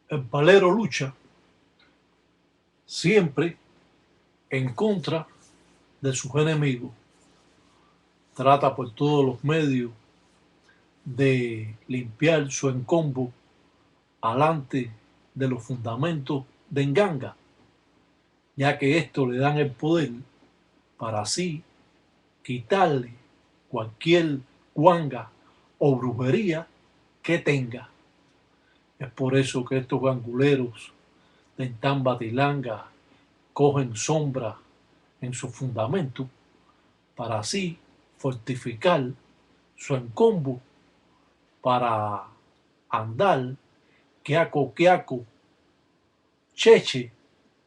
El palero lucha siempre en contra de sus enemigos. Trata por todos los medios de limpiar su encombo alante de los fundamentos de Nganga, ya que esto le dan el poder para así quitarle cualquier guanga o brujería que tenga. Es por eso que estos ganguleros de Tambatilanga cogen sombra en su fundamento para así fortificar su encombo para andar quiaco, cheche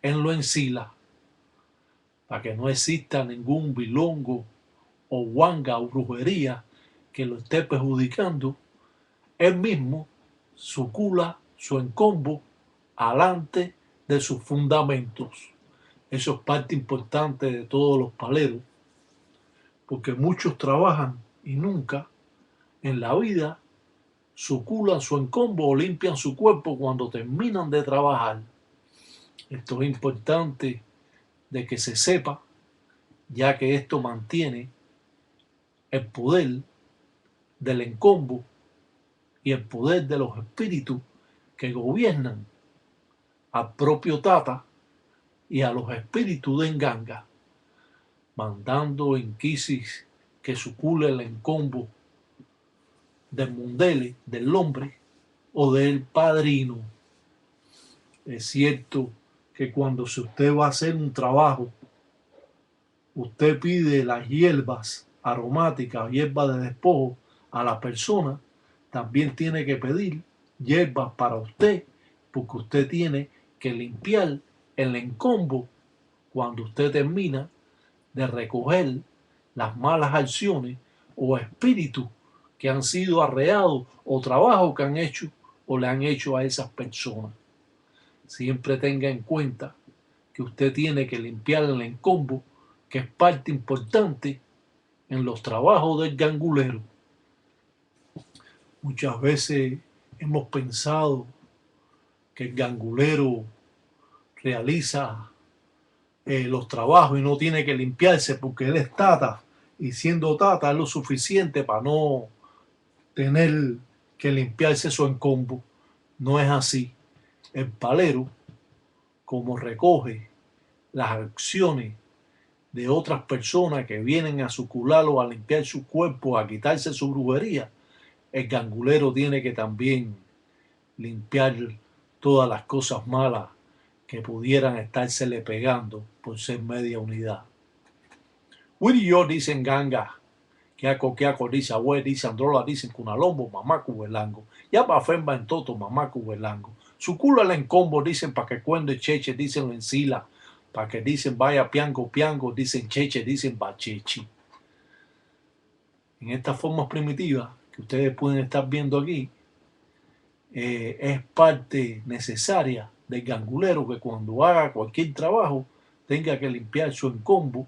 en lo encila, para que no exista ningún bilongo o guanga o brujería que lo esté perjudicando. Él mismo sucula su encombo alante de sus fundamentos. Eso es parte importante de todos los paleros, porque muchos trabajan y nunca en la vida suculan su encombo o limpian su cuerpo cuando terminan de trabajar. Esto es importante de que se sepa, ya que esto mantiene el poder del encombo y el poder de los espíritus que gobiernan al propio Tata y a los espíritus de Nganga, mandando en Quisis que sucule el encombo del Mundele, del hombre o del padrino. Es cierto que cuando usted va a hacer un trabajo, usted pide las hierbas aromáticas, hierbas de despojo a la persona, también tiene que pedir hierbas para usted, porque usted tiene que limpiar el encombo cuando usted termina de recoger las malas acciones o espíritus que han sido arreados o trabajos que han hecho o le han hecho a esas personas. Siempre tenga en cuenta que usted tiene que limpiar el encombo, que es parte importante en los trabajos del gangulero. Muchas veces hemos pensado que el gangulero realiza los trabajos y no tiene que limpiarse porque él es tata, y siendo tata es lo suficiente para no tener que limpiarse su encombo. No es así. El palero, como recoge las acciones de otras personas que vienen a sucularlo, a limpiar su cuerpo, a quitarse su brujería, el gangulero tiene que también limpiar todas las cosas malas que pudieran estársele pegando por ser media unidad. Willy y yo dicen ganga, Quiaco dice abue, dice Androla, dicen Cunalombo, mamá cubelango. Ya pa' femba en toto, mamá cubelango. Su culo el encombo, dicen pa' que cuendo cheche, dicen encila. Pa' que dicen vaya piango, dicen cheche, dicen bachechi. En estas formas primitivas que ustedes pueden estar viendo aquí, es parte necesaria del gangulero que cuando haga cualquier trabajo tenga que limpiar su encombo,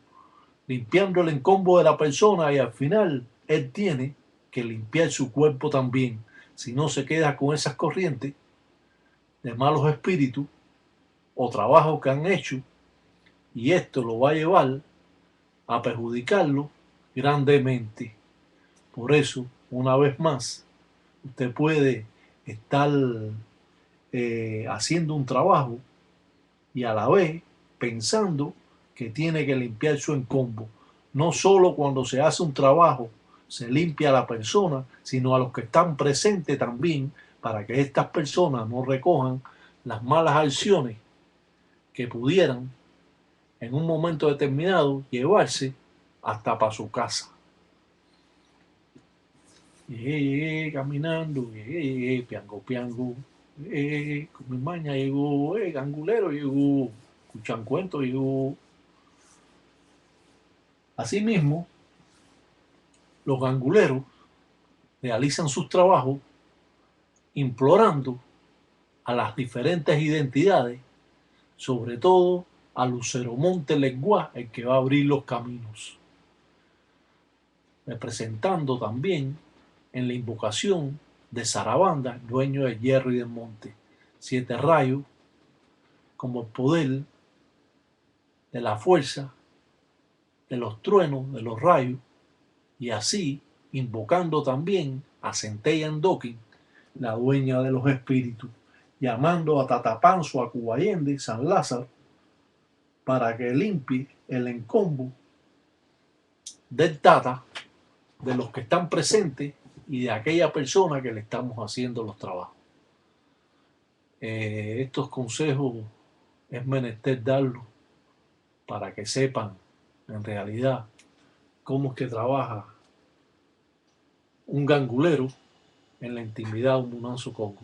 limpiando el encombo de la persona, y al final él tiene que limpiar su cuerpo también. Si no, se queda con esas corrientes de malos espíritus o trabajos que han hecho, y esto lo va a llevar a perjudicarlo grandemente. Por eso, una vez más, usted puede estar haciendo un trabajo y a la vez pensando que tiene que limpiar su encombo. No solo cuando se hace un trabajo se limpia a la persona, sino a los que están presentes también, para que estas personas no recojan las malas acciones que pudieran en un momento determinado llevarse hasta para su casa. Llegué caminando, llegué, piango, con mi maña llegó, gangulero llegó, escuchan cuentos llegó. Asimismo, los ganguleros realizan sus trabajos implorando a las diferentes identidades, sobre todo a Lucero Monte Lenguá, el que va a abrir los caminos, representando también en la invocación de Sarabanda, dueño del hierro y del monte. 7 rayos como el poder de la fuerza, de los truenos, de los rayos, y así invocando también a Centella Endokin, la dueña de los espíritus, llamando a Tatapanzo, a Cubayende, San Lázaro, para que limpie el encombo del Tata, de los que están presentes y de aquella persona que le estamos haciendo los trabajos. Estos consejos es menester darlos para que sepan en realidad cómo es que trabaja un gangulero en la intimidad de un Munanzo Congo.